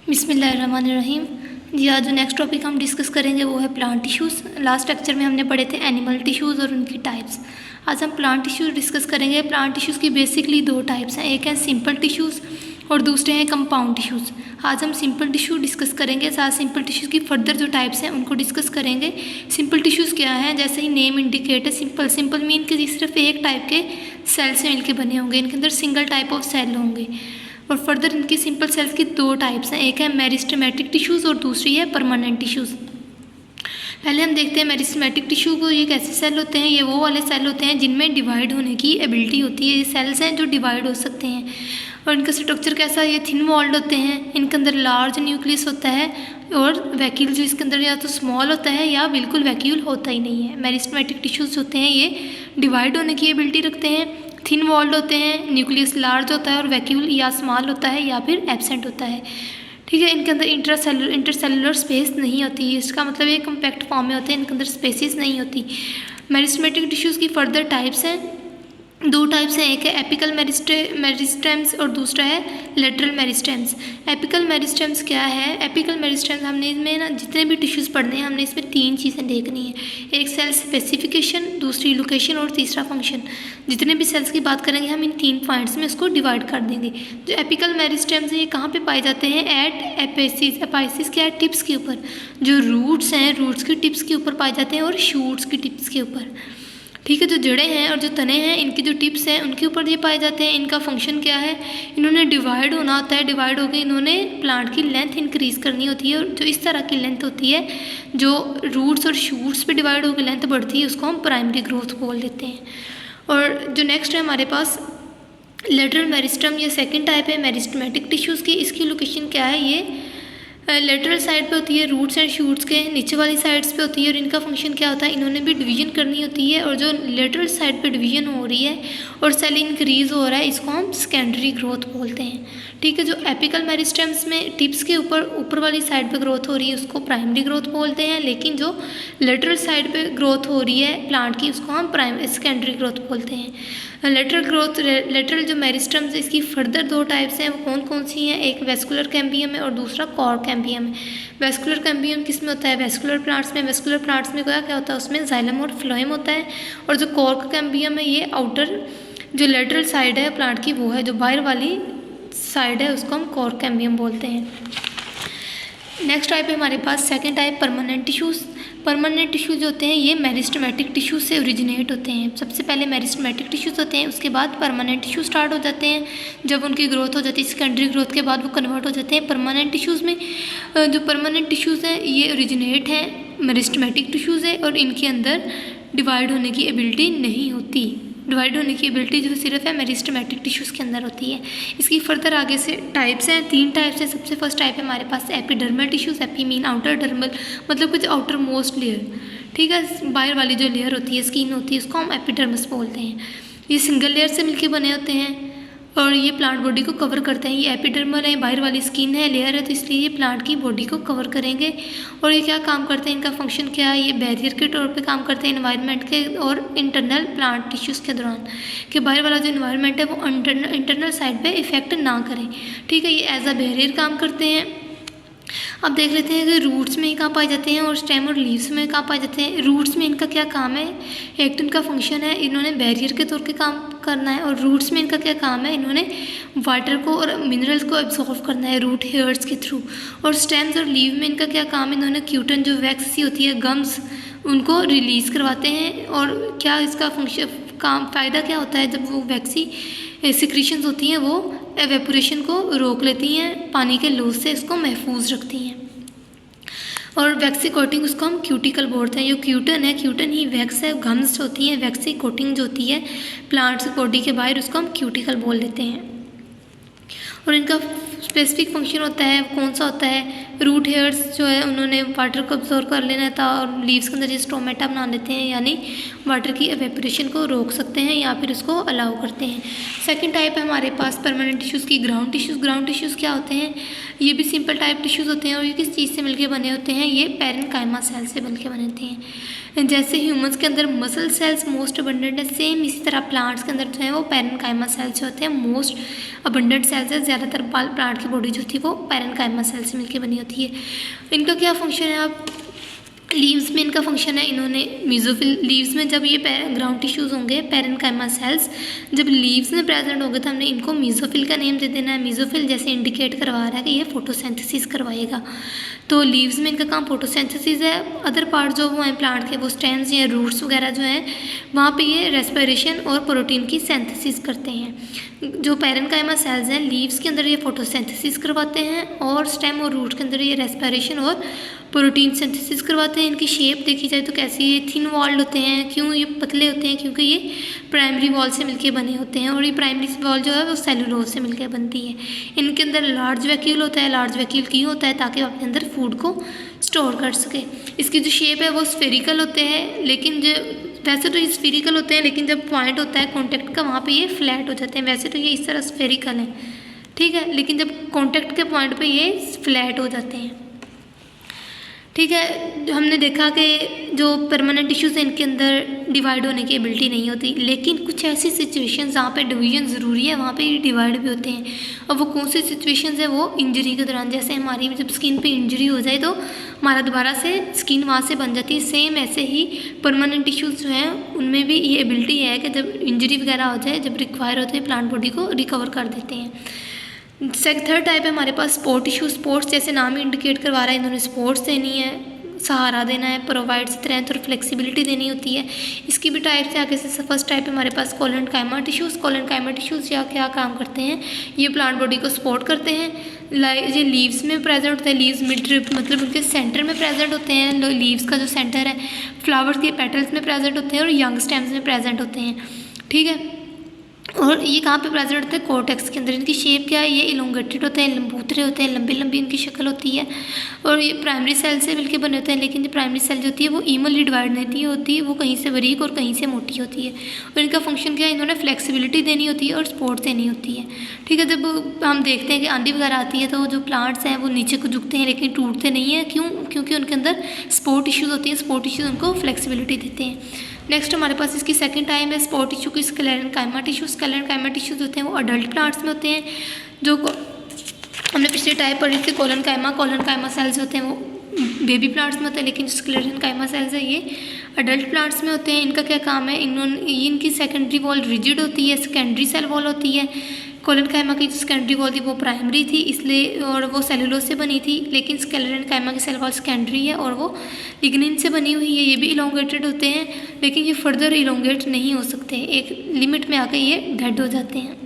बिस्मिल्लाहिर्रहमानिर्रहीम। जी, आज जो नेक्स्ट टॉपिक हम डिस्कस करेंगे वो है प्लांट टिश्यूज़। लास्ट लेक्चर में हमने पढ़े थे एनिमल टिश्यूज़ और उनकी टाइप्स। आज हम प्लांट टिश्यूज़ डिस्कस करेंगे। प्लांट टिश्यूज़ की बेसिकली दो टाइप्स हैं, एक है सिंपल टिश्यूज़ और दूसरे हैं कंपाउंड टिश्यूज़। आज हम सिंपल टिश्यू डिस्कस करेंगे, साथ सिंपल टिश्यूज़ की फर्दर जो टाइप्स हैं उनको डिस्कस करेंगे। सिंपल टिश्यूज़ क्या है, जैसे ही नेम इंडिकेट है सिंपल। सिंपल मीन कि सिर्फ एक टाइप के सेल से मिलकर बने होंगे, इनके अंदर सिंगल टाइप ऑफ सेल होंगे। और फर्दर इनकी सिंपल सेल्स की दो टाइप्स हैं, एक है मेरिस्टेमेटिक टिश्यूज़ और दूसरी है परमानेंट टिश्यूज़। पहले हम देखते हैं मेरिस्टेमेटिक टिश्यू को। ये कैसे सेल होते हैं, ये वो वाले सेल होते हैं जिनमें डिवाइड होने की एबिलिटी होती है। ये सेल्स हैं जो डिवाइड हो सकते हैं। और इनका स्ट्रक्चर कैसा है, ये थिन वॉल्ड होते हैं। इनके अंदर लार्ज न्यूक्लियस होता है और वैक्यूल जो इसके अंदर या तो स्मॉल होता है या बिल्कुल वैक्यूल होता ही नहीं है। मेरिस्टेमेटिक टिश्यूज़ होते हैं ये डिवाइड होने की एबिलिटी रखते हैं, थिन वॉल्ड होते हैं, न्यूक्लियस लार्ज होता है और वैक्यूल या स्मॉल होता है या फिर एब्सेंट होता है। ठीक है, इनके अंदर इंटरसेलुलर स्पेस नहीं होती। इसका मतलब ये कम्पैक्ट फॉर्म में होते हैं, इनके अंदर स्पेसिस नहीं होती। मेरिस्टेमेटिक टिश्यूज़ की फर्दर टाइप्स हैं, दो टाइप्स हैं, एक है एपिकल मेरिस्टेम्स और दूसरा है लेटरल मेरिस्टेम्स। एपिकल मेरिस्टेम्स क्या है, एपिकल मेरिस्टेम्स हमने इसमें ना जितने भी टिश्यूज़ पढ़ने हैं हमने इसमें तीन चीज़ें देखनी है, एक सेल स्पेसिफिकेशन, दूसरी लोकेशन और तीसरा फंक्शन। जितने भी सेल्स की बात करेंगे हम इन तीन पॉइंट्स में इसको डिवाइड कर देंगे। जो एपिकल मेरिस्टेम्स हैं ये कहाँ पे पाए जाते हैं, एट एपेसिस। एपाइसिस क्या है, टिप्स के ऊपर। जो रूट्स हैं, रूट्स की टिप्स के ऊपर पाए जाते हैं और शूट्स की टिप्स के ऊपर। ठीक है, जो जड़ें हैं और जो तने हैं इनकी जो टिप्स हैं उनके ऊपर ये पाए जाते हैं। इनका फंक्शन क्या है, इन्होंने डिवाइड होना होता है। डिवाइड होकर इन्होंने प्लांट की लेंथ इंक्रीज़ करनी होती है और जो इस तरह की लेंथ होती है, जो रूट्स और शूट्स पे डिवाइड होकर लेंथ बढ़ती है, उसको हम प्राइमरी ग्रोथ बोल देते हैं। और जो नेक्स्ट है हमारे पास लेटरल मेरिस्टम, ये सेकेंड टाइप है मेरिस्टेमेटिक टिश्यूज़ की। इसकी लोकेशन क्या है, ये लेटरल साइड पे होती है, रूट्स एंड शूट्स के नीचे वाली साइड्स पे होती है। और इनका फंक्शन क्या होता है, इन्होंने भी डिवीजन करनी होती है। और जो लेटरल साइड पे डिवीजन हो रही है और सेल इंक्रीज़ हो रहा है, इसको हम सेकेंडरी ग्रोथ बोलते हैं। ठीक है, जो एपिकल मेरिस्टेम्स में टिप्स के ऊपर वाली साइड पे ग्रोथ हो रही है उसको प्राइमरी ग्रोथ बोलते हैं, लेकिन जो लेटरल साइड पे ग्रोथ हो रही है प्लांट की उसको हम सेकेंडरी ग्रोथ बोलते हैं। लेटरल जो मेरिस्टेम्स इसकी फर्दर दो टाइप्स हैं, वो कौन कौन सी हैं, एक वेस्कुलर कैम्बियम है और दूसरा कॉर्क कैम्बियम है। वेस्कुलर कैम्बियम किस में होता है, वेस्कुलर प्लांट्स में। वेस्कुलर प्लांट्स में क्या होता है, उसमें जाइलम और फ्लोएम होता है। और जो कॉर्क कैम्बियम है ये आउटर जो लेटरल साइड है प्लांट की वो है, जो बाहर वाली साइड है उसको हम कॉर्क कैम्बियम बोलते हैं। नेक्स्ट टाइप है हमारे पास second type permanent tissues. Permanent tissues होते हैं ये मेरिस्टेमेटिक टिश्यू से ओरिजिनेट होते हैं। सबसे पहले मेरिस्टेमेटिक टिश्यूज़ होते हैं, उसके बाद परमानेंट टिश्यू स्टार्ट हो जाते हैं। जब उनकी ग्रोथ हो जाती है सेकेंडरी ग्रोथ के बाद वो कन्वर्ट हो जाते हैं परमानेंट टिश्यूज़ में। जो परमानेंट टिश्यूज़ हैं ये ओरिजिनेट हैं मेरिस्टेमेटिक टिश्यूज़ है और इनके अंदर डिवाइड होने की एबिलिटी नहीं होती। डिवाइड होने की एबिलिटी जो सिर्फ है मेरिस्टेमेटिक टिश्यूज़ के अंदर होती है। इसकी फर्दर आगे से टाइप्स हैं, तीन टाइप्स हैं। सबसे फर्स्ट टाइप है हमारे पास epidermal tissues. Epi mean outer, dermal मतलब कुछ आउटर मोस्ट लेयर। ठीक है, बाहर वाली जो लेयर होती है, स्किन होती है, उसको हम एपिडर्मिस बोलते हैं। ये सिंगल लेयर से मिलके बने होते हैं और ये प्लांट बॉडी को कवर करते हैं। ये एपिडर्मल है, बाहर वाली स्किन है, लेयर है, तो इसलिए ये प्लांट की बॉडी को कवर करेंगे। और ये क्या काम करते हैं, इनका फंक्शन क्या है, ये बैरियर के तौर पे काम करते हैं एनवायरनमेंट के और इंटरनल प्लांट टिश्यूज़ के दौरान, कि बाहर वाला जो एनवायरनमेंट है वो इंटरनल साइड पे इफेक्ट ना करें। ठीक है, ये एज अ बैरियर काम करते हैं। अब देख लेते हैं कि रूट्स में कहाँ पाए जाते हैं और स्टेम और लीव्स में कहाँ पाए जाते हैं। रूट्स में इनका क्या काम है, एक तो इनका फंक्शन है इन्होंने बैरियर के तौर पे काम करना है। और रूट्स में इनका क्या काम है, इन्होंने वाटर को और मिनरल्स को एब्जॉर्व करना है रूट हेयर्स के थ्रू। और स्टेम्स और लीव में इनका क्या काम है, इन्होंने क्यूटन जो वैक्स सी होती है, गम्स, उनको रिलीज़ करवाते हैं। और क्या इसका फंक्शन काम फ़ायदा क्या होता है, जब वो वैक्सी सिक्रीशंस होती हैं वो एवेपोरेशन को रोक लेती हैं, पानी के लॉस से इसको महफूज रखती हैं। और वैक्सी कोटिंग उसको हम क्यूटिकल बोलते हैं। जो क्यूटन है, क्यूटन ही वैक्स है, गम्स होती हैं, वैक्सी कोटिंग जो होती है प्लांट्स बॉडी के बाहर, उसको हम क्यूटिकल बोल देते हैं। और इनका स्पेसिफिक फंक्शन होता है, कौन सा होता है, रूट हेयर्स जो है उन्होंने वाटर को अब्जॉर्व कर लेना था और लीव्स के अंदर जैसे स्टोमेटा बना लेते हैं, यानी वाटर की एवेपोरेशन को रोक सकते हैं या फिर उसको अलाउ करते हैं। सेकंड टाइप है हमारे पास परमानेंट टिश्यूज़ की ग्राउंड टिश्यूज़। ग्राउंड टिश्यूज़ क्या होते हैं, ये भी सिंपल टाइप टिश्यूज़ होते हैं और ये किस चीज़ से मिलकर बने होते हैं, ये पैरेन्काइमा सेल से मिलकर बने होते हैं। जैसे ह्यूमंस के अंदर मसल सेल्स मोस्ट अबंडेंट है, सेम इसी तरह प्लांट्स के अंदर जो है वो पैरेन्काइमा सेल्स होते हैं मोस्ट अबंडेंट सेल्स है। ज़्यादातर प्लांट की बॉडी जो थी वो पैरेन्काइमा सेल से मिलकर बनी होती है। इनका क्या फंक्शन है, आप लीव्स में इनका फंक्शन है, इन्होंने मीजोफिल लीव्स में जब ये ग्राउंड टिश्यूज़ होंगे पैरेन्काइमा सेल्स जब लीव्स में प्रेजेंट होंगे तो हमने इनको मीजोफिल का नेम दे देना है। मीजोफिल जैसे इंडिकेट करवा रहा है कि ये फोटोसिंथेसिस करवाएगा, तो लीव्स में इनका काम फोटोसिंथेसिस है। अदर पार्ट जो वो हैं प्लांट के, वो स्टेम्स या रूट्स वगैरह जो हैं वहाँ पे ये रेस्पिरेशन और प्रोटीन की सिंथेसिस करते हैं। जो पैरेन्काइमा सेल्स हैं लीव्स के अंदर ये फोटोसिंथेसिस करवाते हैं और स्टेम और रूट के अंदर ये रेस्पिरेशन और प्रोटीन सिंथेसिस करवाते हैं। इनकी शेप देखी जाए तो कैसी है, थिन वॉल्ड होते हैं। क्यों ये पतले होते हैं, क्योंकि ये प्राइमरी वॉल से मिलके बने होते हैं और ये प्राइमरी वॉल जो है वो सेलुलोज से मिलकर बनती है। इनके अंदर लार्ज वैक्यूल होता है। लार्ज वैक्यूल क्यों होता है, ताकि वो अपने अंदर फूड को स्टोर कर सके। इसकी जो शेप है वो स्फेरिकल होते हैं, लेकिन जो वैसे तो ये स्फेरिकल होते हैं लेकिन जब पॉइंट होता है कॉन्टैक्ट का वहाँ पे ये फ्लैट हो जाते हैं। वैसे तो ये इस तरह स्फेरिकल है, ठीक है, लेकिन जब कॉन्टैक्ट के पॉइंट पे ये फ्लैट हो जाते हैं, ठीक है। हमने देखा कि जो परमानेंट टिश्यूज़ हैं इनके अंदर डिवाइड होने की एबिलिटी नहीं होती, लेकिन कुछ ऐसी सिचुएशन जहाँ पे डिवीजन ज़रूरी है वहाँ पे ये डिवाइड भी होते हैं। और वो कौन सी सिचुएशंस है, वो इंजरी के दौरान, जैसे हमारी जब स्किन पे इंजरी हो जाए तो हमारा दोबारा से स्किन वहाँ से बन जाती है। सेम ऐसे ही परमानेंट टिश्यूज़ जो हैं उनमें भी ये एबिलिटी है कि जब इंजरी वगैरह हो जाए, जब रिक्वायर होते हैं प्लांट बॉडी को रिकवर कर देते हैं। थर्ड टाइप है हमारे पास स्पोर्ट टिश्यू। स्पोर्ट्स जैसे नाम ही इंडिकेट करवा रहा है, इन्होंने स्पोर्ट्स देनी है, सहारा देना है, प्रोवाइड स्ट्रेंथ और फ्लेक्सिबिलिटी देनी होती है। इसकी भी टाइप से आगे से फर्स्ट टाइप है हमारे पास कोलेनकाइमा टिश्यूज़। कोलेनकाइमा टिश्यूज़ क्या काम करते हैं, ये प्लांट बॉडी को सपोर्ट करते हैं। ये लीव्स में प्रेजेंट होते हैं, लीव्स मिड मतलब उनके सेंटर में प्रेजेंट होते हैं। लीव्स का जो सेंटर है फ्लावर्स के पेटल्स में प्रेजेंट होते हैं और यंग स्टेम्स में प्रेजेंट होते हैं, ठीक है। और ये कहाँ पे प्रेजेंट होते हैं, कोर्टेक्स के अंदर। इनकी शेप क्या है, ये इलोंगेटेड होते हैं, लंबूतरे होते हैं, लंबी लंबी इनकी शक्ल होती है और ये प्राइमरी सेल से मिलके बने होते हैं। लेकिन जो प्राइमरी सेल जो होती है वो इवनली डिवाइड नहीं होती, वो कहीं से बारीक और कहीं से मोटी होती है। और इनका फंक्शन क्या है, इन्होंने फ्लेक्सिबिलिटी देनी होती है और सपोर्ट देनी होती है, ठीक है। जब हम देखते हैं कि आंधी वगैरह आती है तो जो प्लांट्स हैं वो नीचे को झुकते हैं लेकिन टूटते नहीं हैं, क्यों, क्योंकि उनके अंदर सपोर्ट टिश्यूज़ होती हैं। सपोर्ट टिश्यूज़ उनको फ्लेक्सिबिलिटी देते हैं। नेक्स्ट हमारे पास इसकी सेकंड टाइम है स्पोर्ट टिश्यू की स्क्लेरेनकाइमा टिश्यू। स्क्लेरेनकाइमा टिश्यूज होते हैं वो अडल्ट प्लांट्स में होते हैं। जो हमने पिछले टाइप पढ़ी थी कोलेनकाइमा सेल्स होते हैं वो बेबी प्लांट्स में होते हैं, लेकिन जो स्क्लेरेनकाइमा सेल्स है ये अडल्ट प्लांट्स में होते हैं। इनका क्या काम है, इनकी सेकेंडरी वॉल रिजिड होती है, सेकेंडरी सेल वॉल होती है। कोलेनकाइमा की जो सेकेंडरी वॉल थी वो प्राइमरी थी इसलिए, और वो सेलुलोज से बनी थी, लेकिन स्क्लेरेनकाइमा की सेल वॉल सेकेंडरी है और वो लिग्निन से बनी हुई है। ये भी इलोंगेटेड होते हैं लेकिन ये फर्दर इलोंगेट नहीं हो सकते, एक लिमिट में आके ये डेड हो जाते हैं।